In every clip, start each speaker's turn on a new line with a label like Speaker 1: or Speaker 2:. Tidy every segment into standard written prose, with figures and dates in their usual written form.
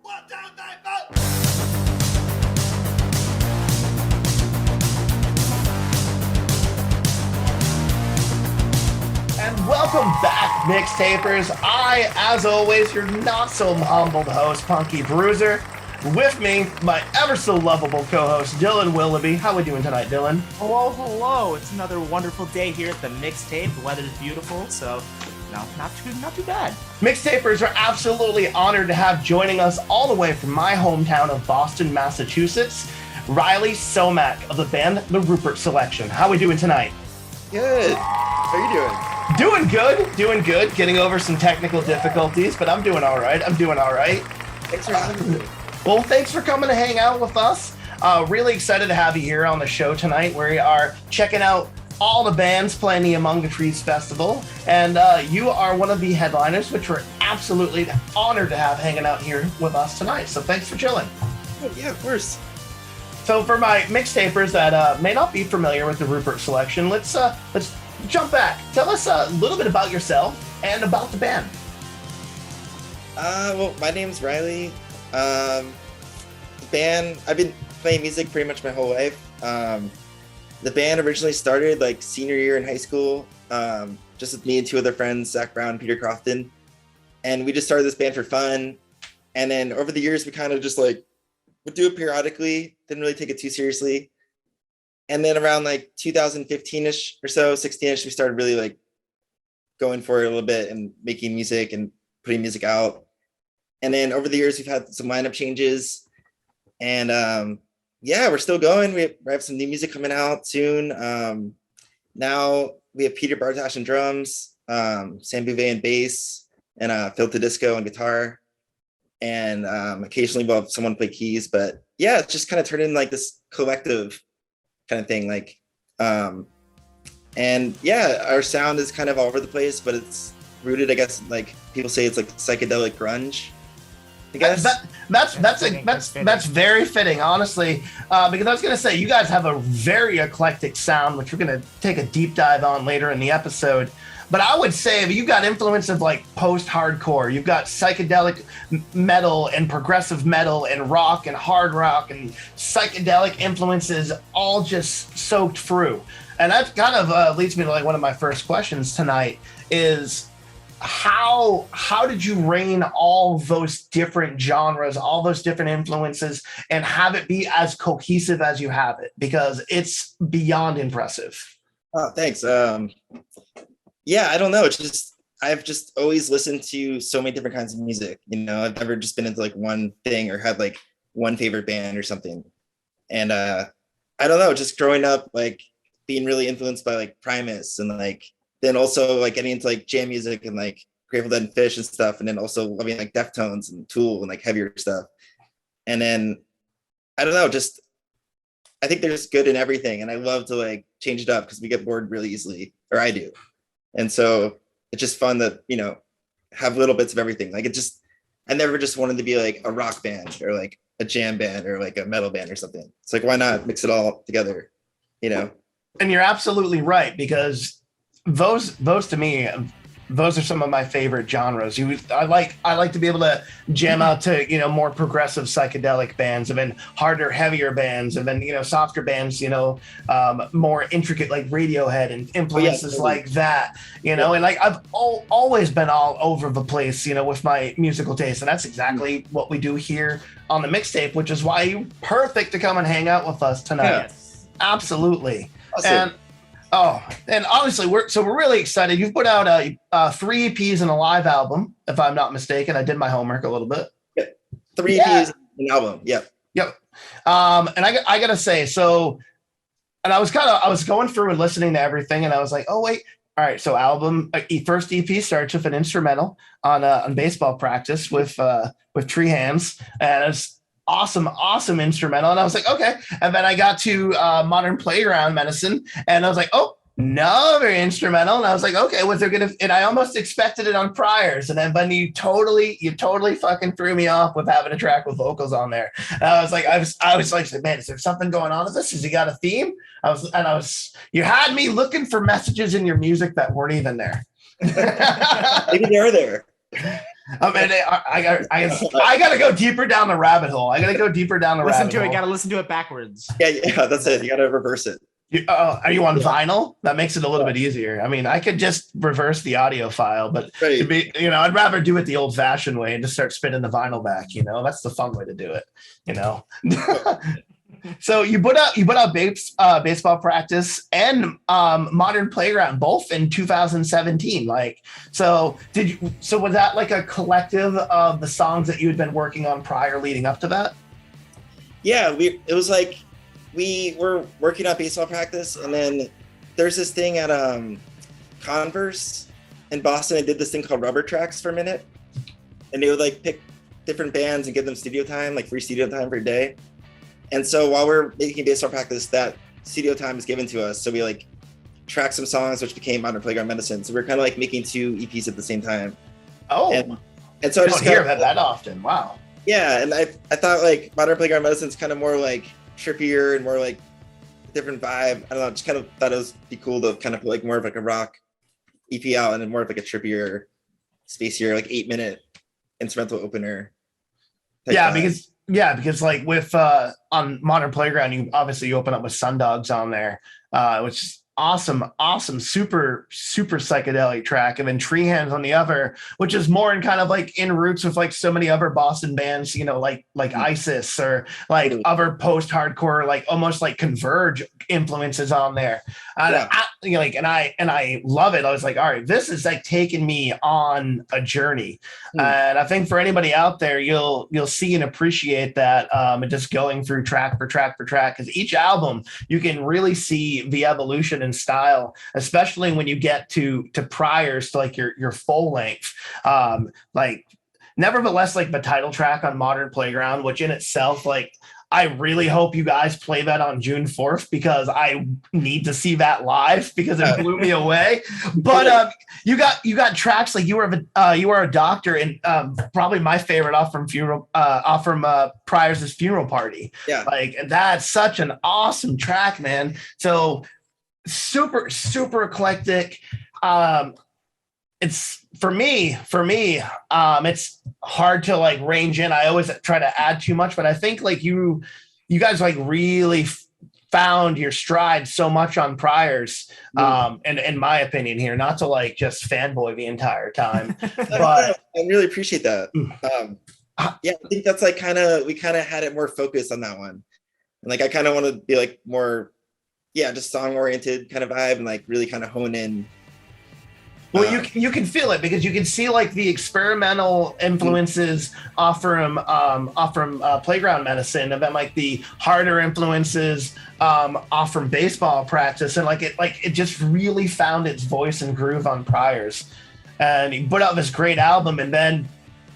Speaker 1: 1, 2, 3, 4. And welcome back, MixTapers. I, as always, your not so humbled host, Punky Bruiser. With me, my ever so lovable co-host, Dylan Willoughby. How are we doing tonight, Dylan?
Speaker 2: Hello, hello. It's another wonderful day here at the MixTape. The weather's beautiful, so no, not too bad.
Speaker 1: MixTapers are absolutely honored to have joining us all the way from my hometown of Boston, Massachusetts, Reilly Somach of the band The Rupert Selection. How are we doing tonight?
Speaker 3: Good. How are you doing?
Speaker 1: Doing good. Getting over some technical difficulties, but I'm doing all right.
Speaker 3: Thanks for having me.
Speaker 1: Well, thanks for coming to hang out with us. Really excited to have you here on the show tonight. We are checking out all the bands playing the Among the Trees Festival, and you are one of the headliners, which we're absolutely honored to have hanging out here with us tonight. So thanks for chilling.
Speaker 3: Oh, yeah, of course.
Speaker 1: So for my mixtapers that may not be familiar with the Rupert Selection, let's jump back. Tell us a little bit about yourself and about the band.
Speaker 3: Well, my name's Reilly. The band, I've been playing music pretty much my whole life. The band originally started like senior year in high school, just with me and two other friends, Zach Brown and Peter Crofton. And we just started this band for fun. And then over the years, we kind of just like would do it periodically, didn't really take it too seriously. And then around like 2015-ish or so, 16-ish, we started really like going for it a little bit and making music and putting music out. And then over the years, we've had some lineup changes. And yeah, we're still going. We have some new music coming out soon. Now we have Peter Bartosh on drums, Sam Bouvet on bass, and Phil Tedisco on guitar. And occasionally we'll have someone play keys. But yeah, it's just kind of turned into like this collective kind of thing. Like, and yeah, our sound is kind of all over the place, but it's rooted, I guess, like people say it's like psychedelic grunge. I guess
Speaker 1: That's very fitting, honestly, because I was going to say you guys have a very eclectic sound, which we're going to take a deep dive on later in the episode. But I would say you've got influence of like post-hardcore, you've got psychedelic metal and progressive metal and rock and hard rock and psychedelic influences all just soaked through. And that kind of leads me to like one of my first questions tonight is how did you rein all those different genres, all those different influences, and have it be as cohesive as you have it? Because it's beyond impressive.
Speaker 3: Oh, thanks. Yeah, I don't know. It's just, I've just always listened to so many different kinds of music. You know, I've never just been into like one thing or had like one favorite band or something. And I don't know, just growing up, like being really influenced by like Primus and like, then also like getting into like jam music and like Grateful Dead and Fish and stuff. And then also loving like Deftones and Tool and like heavier stuff. And then, I don't know, just, I think there's good in everything. And I love to like change it up because we get bored really easily, or I do. And so it's just fun to, you know, have little bits of everything. Like it just, I never just wanted to be like a rock band or like a jam band or like a metal band or something. It's like, why not mix it all together, you know?
Speaker 1: And you're absolutely right, because those to me, those are some of my favorite genres. I like to be able to jam out to, you know, more progressive psychedelic bands, and then harder, heavier bands, and then, you know, softer bands, you know, more intricate like Radiohead and influences like that, you know. And like I've always been all over the place, you know, with my musical taste, and that's exactly what we do here on the mixtape, which is why you're perfect to come and hang out with us tonight.
Speaker 2: Yes.
Speaker 1: Absolutely.
Speaker 3: Awesome.
Speaker 1: And obviously we're really excited. You've put out 3 EPs and a live album, if I'm not mistaken. I did my homework a little bit.
Speaker 3: Yep. 3 EPs and an album. Yep.
Speaker 1: And I gotta say, so, and I was going through and listening to everything, and I was like, oh wait, all right. So album, first EP starts with an instrumental on baseball practice with Tree Hands, and it's awesome instrumental. And I was like, okay. And then I got to Modern Playground Medicine, and I was like, oh, another instrumental. And I was like, okay, was there gonna? And I almost expected it on Priors, and then you totally fucking threw me off with having a track with vocals on there. And I was like, man, is there something going on with this? Has he got a theme? You had me looking for messages in your music that weren't even there.
Speaker 3: Maybe they're there.
Speaker 1: I mean, I gotta go deeper down the rabbit hole. I gotta go deeper down the rabbit hole.
Speaker 2: Gotta listen to it backwards.
Speaker 3: Yeah, that's it. You gotta reverse it.
Speaker 1: Are you on vinyl? That makes it a little bit easier. I mean, I could just reverse the audio file, but it'd be, I'd rather do it the old-fashioned way and just start spinning the vinyl back. That's the fun way to do it. So you put out baseball practice and Modern Playground both in 2017. So was that like a collective of the songs that you had been working on prior leading up to that?
Speaker 3: Yeah, it was like we were working on baseball practice, and then there's this thing at Converse in Boston. They did this thing called Rubber Tracks for a minute, and they would like pick different bands and give them studio time, like free studio time for a day. And so while we're making baseball practice, that studio time is given to us. So we like track some songs, which became Modern Playground Medicine. So we're kind of like making 2 EPs at the same time.
Speaker 1: Oh,
Speaker 3: and so I just
Speaker 1: don't hear that often. Wow.
Speaker 3: Yeah, and I thought like Modern Playground Medicine is kind of more like trippier and more like a different vibe. I don't know, just kind of thought it would be cool to kind of like more of like a rock EP out and then more of like a trippier, spacier, like 8-minute instrumental opener.
Speaker 1: Yeah, because like with on Modern Playground, you open up with Sundogs on there, which is awesome, super psychedelic track, and then Tree Hands on the other, which is more in kind of like in roots with like so many other Boston bands, like ISIS or like other post-hardcore, like almost like Converge influences on there. And I love it. I was like, all right, this is like taking me on a journey. And I think for anybody out there, you'll see and appreciate that, and just going through track for track, because each album you can really see the evolution in style, especially when you get to priors to like your full length. Nevertheless, like the title track on Modern Playground, which in itself, like, I really hope you guys play that on June 4th because I need to see that live because it blew me away. But you got tracks like you are a doctor, and probably my favorite off from Pryor's Funeral Party. Yeah, like that's such an awesome track, man. So super eclectic. It's for me, it's hard to like range in. I always try to add too much, but I think like you guys like really found your stride so much on Priors. And in my opinion here, not to like just fanboy the entire time, but
Speaker 3: I really appreciate that. Yeah, I think that's like we kind of had it more focused on that one. And like, I kind of want to be like more, just song oriented kind of vibe and like really kind of hone in.
Speaker 1: Well, you can feel it because you can see like the experimental influences off from Playground Medicine, and then like the harder influences off from baseball practice, and it just really found its voice and groove on Priors. And he put out this great album, and then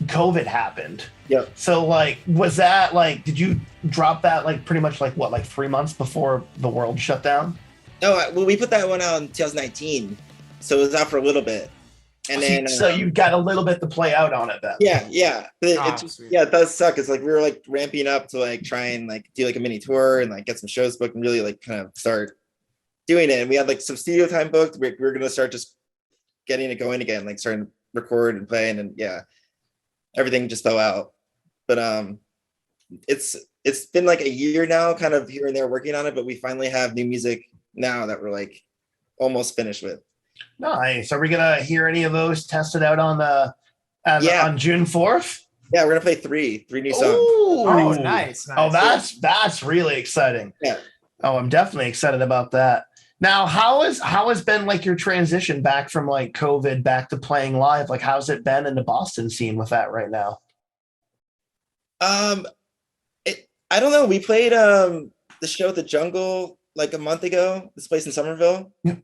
Speaker 1: COVID happened.
Speaker 3: Yeah.
Speaker 1: So like, was that like, did you drop that like pretty much like what, like 3 months before the world shut down?
Speaker 3: No, well, we put that one out in 2019. So it was out for a little bit, and then
Speaker 1: so you got a little bit to play out on it then.
Speaker 3: Yeah. It does suck. It's like we were like ramping up to like try and like do like a mini tour and like get some shows booked and really like kind of start doing it. And we had like some studio time booked. We were gonna start just getting it going again, like starting to record and play, and everything just fell out. But it's been like a year now, kind of here and there working on it. But we finally have new music now that we're like almost finished with.
Speaker 1: Nice. Are we gonna hear any of those tested out on on June 4th?
Speaker 3: Yeah, we're gonna play three new songs.
Speaker 1: Oh, nice. Oh, that's really exciting.
Speaker 3: Yeah.
Speaker 1: Oh, I'm definitely excited about that. Now, how has been like your transition back from like COVID back to playing live? Like, how's it been in the Boston scene with that right now?
Speaker 3: I don't know. We played the show at the Jungle like a month ago. This place in Somerville.
Speaker 1: Yeah.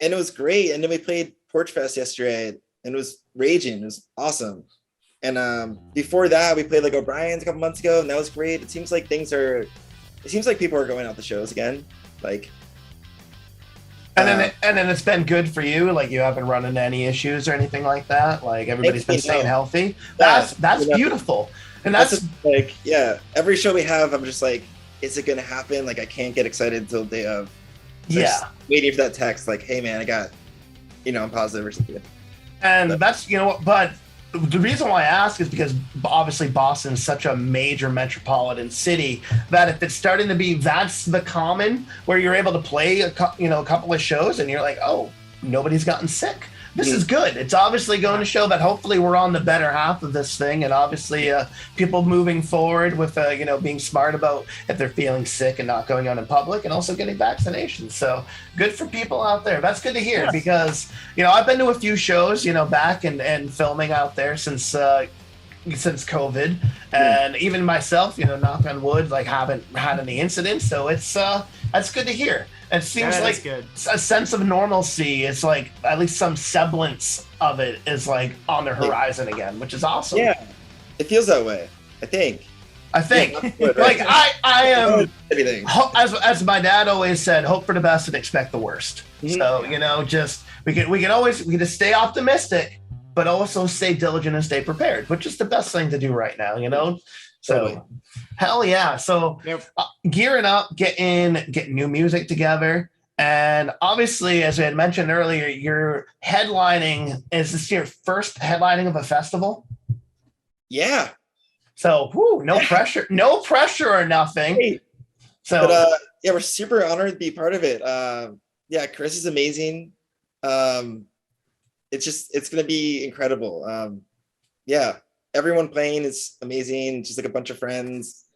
Speaker 3: And it was great. And then we played Porch Fest yesterday, and it was raging. It was awesome. And before that, we played like O'Brien's a couple months ago, and that was great. It seems like people are going out the shows again. Like,
Speaker 1: and then it's been good for you. Like, you haven't run into any issues or anything like that. Like, everybody's been staying healthy. That's beautiful. And that's
Speaker 3: like, every show we have, I'm just like, is it gonna happen? Like, I can't get excited until the day of. So waiting for that text, like, hey man, I got, I'm positive or something.
Speaker 1: And that's, but the reason why I ask is because obviously Boston is such a major metropolitan city that if it's starting to be, that's the common where you're able to play a couple of shows and you're like, oh, nobody's gotten sick. This is good. It's obviously going to show that hopefully we're on the better half of this thing, and obviously people moving forward with being smart about if they're feeling sick and not going out in public, and also getting vaccinations. So good for people out there. That's good to hear because I've been to a few shows back and filming out there since COVID, and even myself, knock on wood, like haven't had any incidents. So it's that's good to hear. It seems like
Speaker 2: good.
Speaker 1: A sense of normalcy. It's like at least some semblance of it is like on the horizon again, which is awesome.
Speaker 3: Yeah, it feels that way. I think.
Speaker 1: Good, right? Like I am everything. As my dad always said, hope for the best and expect the worst. Mm-hmm. So just we can just stay optimistic, but also stay diligent and stay prepared, which is the best thing to do right now. So. Totally. Hell yeah. So gearing up, getting new music together. And obviously, as we had mentioned earlier, you're headlining. Is this your first headlining of a festival?
Speaker 3: Yeah.
Speaker 1: So no pressure or nothing.
Speaker 3: Hey.
Speaker 1: So
Speaker 3: we're super honored to be part of it. Chris is amazing. It's going to be incredible. Everyone playing is amazing. Just like a bunch of friends.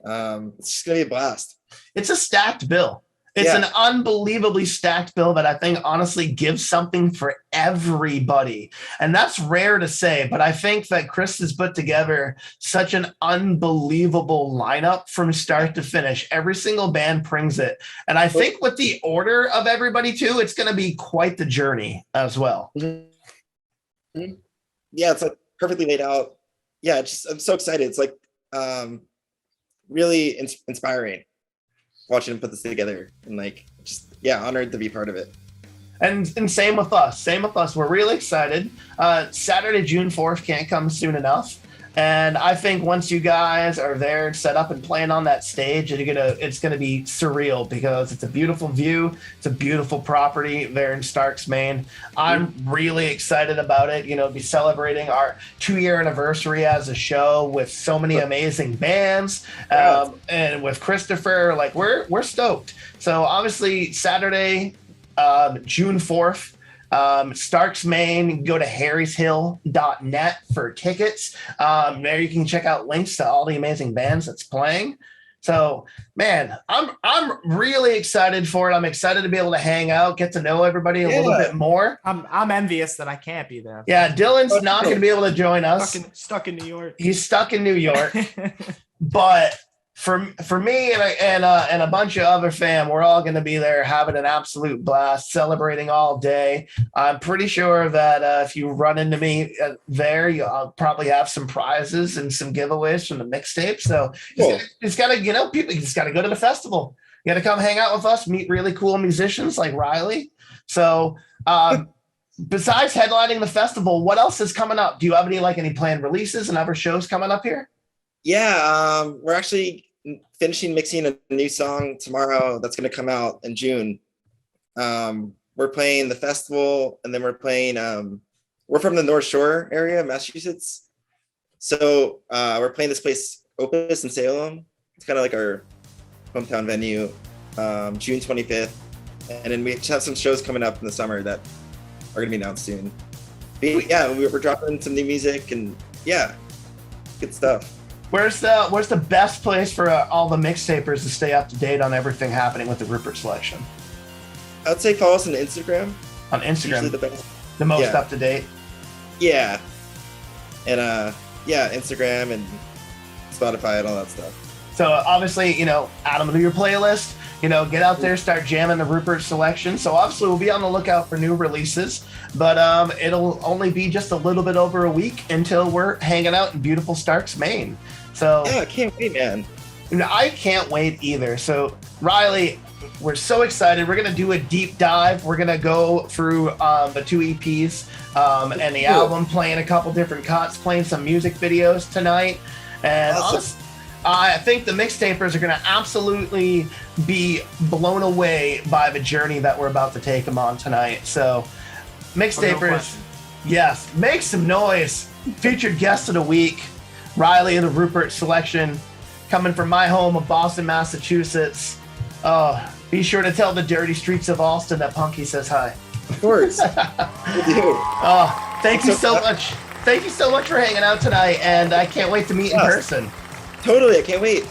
Speaker 3: It's just gonna be a blast.
Speaker 1: It's a stacked bill. It's an unbelievably stacked bill that I think honestly gives something for everybody. And that's rare to say, but I think that Chris has put together such an unbelievable lineup from start to finish. Every single band brings it. And I think with the order of everybody too, it's going to be quite the journey as well.
Speaker 3: Mm-hmm. Yeah, it's like perfectly laid out. Yeah, I'm so excited. It's like really inspiring watching him put this together, and honored to be part of it.
Speaker 1: And same with us. We're really excited. Saturday, June 4th can't come soon enough. And I think once you guys are there, set up and playing on that stage, it's gonna be surreal because it's a beautiful view. It's a beautiful property there in Starks, Maine. I'm really excited about it. Be celebrating our 2-year anniversary as a show with so many amazing bands, and with Christopher. Like we're stoked. So obviously Saturday, June 4th. Starks Maine, go to harryshill.net for tickets. There you can check out links to all the amazing bands that's playing. So, man, I'm really excited for it. I'm excited to be able to hang out, get to know everybody a little bit more.
Speaker 2: I'm envious that I can't be there.
Speaker 1: Yeah, Dylan's not going to be able to join us.
Speaker 2: Stuck in New York.
Speaker 1: He's stuck in New York. But for me and a bunch of other fam, we're all going to be there having an absolute blast, celebrating all day. I'm pretty sure that if you run into me there, you'll probably have some prizes and some giveaways from the mixtape. So it's got to, people just got to go to the festival. You got to come hang out with us, meet really cool musicians like Reilly. So besides headlining the festival, what else is coming up? Do you have any planned releases and other shows coming up here?
Speaker 3: Yeah, we're actually finishing mixing a new song tomorrow that's going to come out in June. We're playing the festival, and then we're playing we're from the North Shore area, Massachusetts, so we're playing this place Opus in Salem. It's kind of like our hometown venue. June 25th, and then we have some shows coming up in the summer that are going to be announced soon. But yeah, we're dropping some new music, and good stuff.
Speaker 1: Where's the best place for all the mixtapers to stay up to date on everything happening with the Rupert Selection?
Speaker 3: I'd say follow us on Instagram.
Speaker 1: On Instagram,
Speaker 3: usually the best.
Speaker 1: The most up to date.
Speaker 3: Yeah, and Instagram and Spotify and all that stuff.
Speaker 1: So obviously, add them to your playlist. Get out there, start jamming the Rupert Selection. So obviously, we'll be on the lookout for new releases, but it'll only be just a little bit over a week until we're hanging out in beautiful Starks, Maine. So
Speaker 3: yeah, I can't wait, man.
Speaker 1: I can't wait either. So Reilly, we're so excited. We're gonna do a deep dive. We're gonna go through the 2 EPs and the album, playing a couple different cuts, playing some music videos tonight, and
Speaker 3: awesome.
Speaker 1: I think the mixtapers are going to absolutely be blown away by the journey that we're about to take them on tonight. So, mixtapers, Yes, make some noise. Featured guest of the week, Reilly of the Rupert Selection, coming from my home of Boston, Massachusetts. Be sure to tell the dirty streets of Austin that Punky says hi.
Speaker 3: Of course.
Speaker 1: Thank you so much. Thank you so much for hanging out tonight, and I can't wait to meet in person.
Speaker 3: Totally, I can't wait.